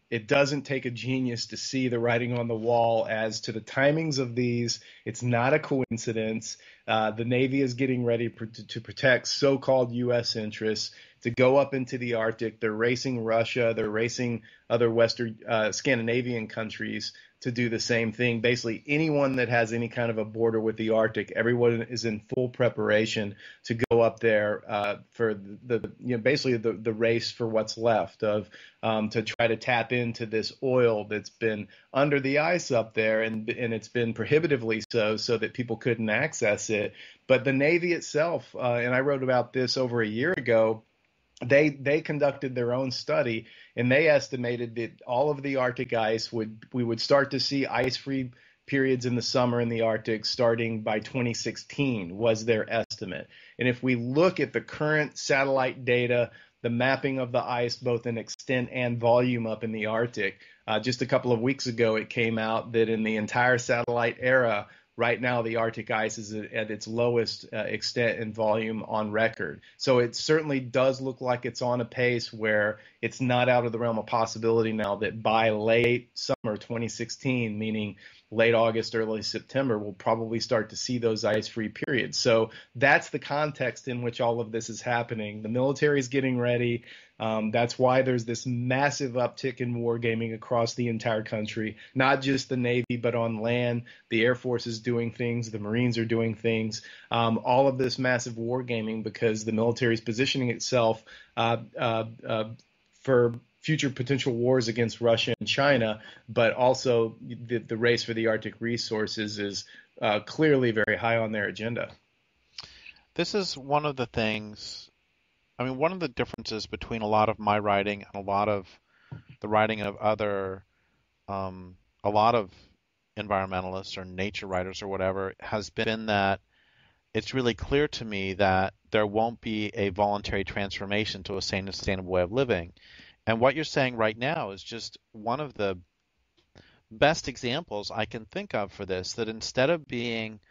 It doesn't take a genius to see the writing on the wall as to the timings of these. It's not a coincidence. The Navy is getting ready to protect so-called U.S. interests, to go up into the Arctic. They're racing Russia. They're racing other Western Scandinavian countries to do the same thing. Basically, anyone that has any kind of a border with the Arctic, everyone is in full preparation to go up there for basically the race for what's left of to try to tap into this oil that's been under the ice up there, and it's been prohibitively so that people couldn't access it. But the Navy itself, and I wrote about this over a year ago, they conducted their own study, and they estimated that all of the Arctic ice we would start to see ice-free periods in the summer in the Arctic starting by 2016 was their estimate. And if we look at the current satellite data, the mapping of the ice both in extent and volume up in the Arctic, just a couple of weeks ago it came out that in the entire satellite era, right now, the Arctic ice is at its lowest extent and volume on record. So it certainly does look like it's on a pace where it's not out of the realm of possibility now that by late summer 2016, meaning late August, early September, we'll probably start to see those ice-free periods. So that's the context in which all of this is happening. The military is getting ready. That's why there's this massive uptick in wargaming across the entire country, not just the Navy, but on land. The Air Force is doing things. The Marines are doing things. All of this massive wargaming because the military is positioning itself for future potential wars against Russia and China, but also the race for the Arctic resources is clearly very high on their agenda. This is one of the things, I mean, one of the differences between a lot of my writing and a lot of the writing of other, a lot of environmentalists or nature writers or whatever, has been that it's really clear to me that there won't be a voluntary transformation to a sustainable way of living. And what you're saying right now is just one of the best examples I can think of for this, that instead of being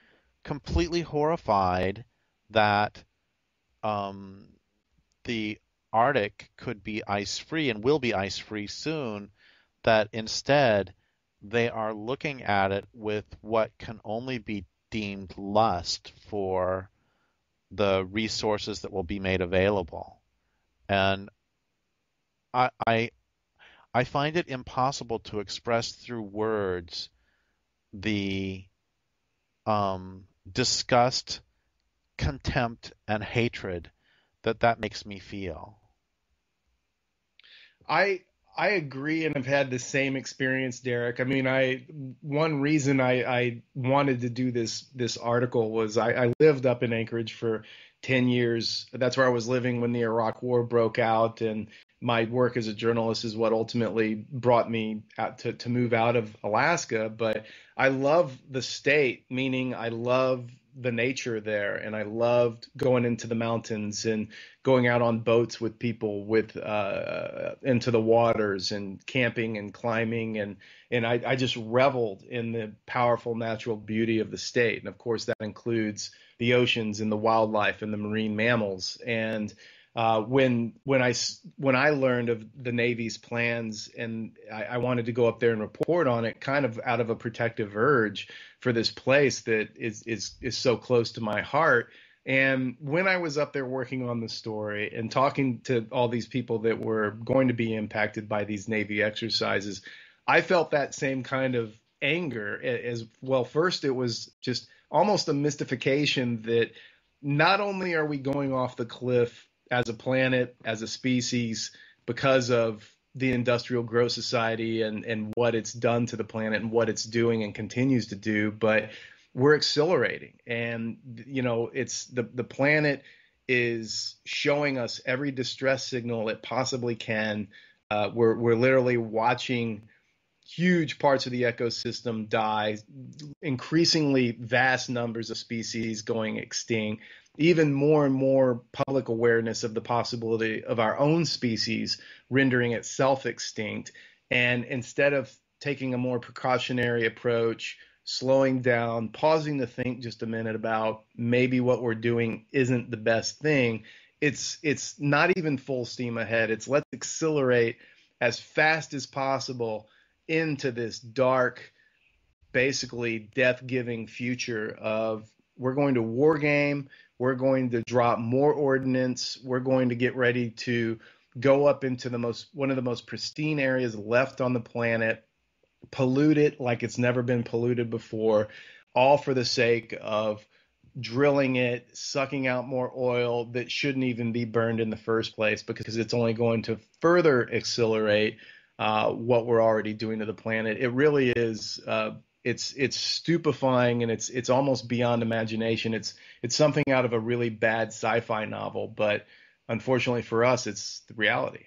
completely horrified that the Arctic could be ice-free and will be ice-free soon, that instead they are looking at it with what can only be deemed lust for the resources that will be made available. And I find it impossible to express through words the disgust, contempt, and hatred that makes me feel. I agree, and I've had the same experience, Derrick. I mean, one reason I wanted to do this article was I lived up in Anchorage for 10 years. That's where I was living when the Iraq War broke out, and my work as a journalist is what ultimately brought me out to move out of Alaska. But I love the state, meaning I love the nature there, and I loved going into the mountains and going out on boats with people into the waters and camping and climbing, and I just reveled in the powerful natural beauty of the state. And of course that includes the oceans and the wildlife and the marine mammals. And when I learned of the Navy's plans, and I wanted to go up there and report on it, kind of out of a protective urge for this place that is so close to my heart. And when I was up there working on the story and talking to all these people that were going to be impacted by these Navy exercises, I felt that same kind of anger as well. First, it was just almost a mystification that not only are we going off the cliff as a planet, as a species, because of the industrial growth society and what it's done to the planet and what it's doing and continues to do, but we're accelerating. And, it's the planet is showing us every distress signal it possibly can. We're literally watching huge parts of the ecosystem die, increasingly vast numbers of species going extinct, even more and more public awareness of the possibility of our own species rendering itself extinct. And instead of taking a more precautionary approach, slowing down, pausing to think just a minute about maybe what we're doing isn't the best thing. It's not even full steam ahead. It's let's accelerate as fast as possible into this dark, basically death-giving future of we're going to war game, we're going to drop more ordnance, we're going to get ready to go up into one of the most pristine areas left on the planet, pollute it like it's never been polluted before, all for the sake of drilling it, sucking out more oil that shouldn't even be burned in the first place because it's only going to further accelerate what we're already doing to the planet. It really is. It's stupefying, and it's almost beyond imagination. It's something out of a really bad sci-fi novel, but unfortunately for us, it's the reality.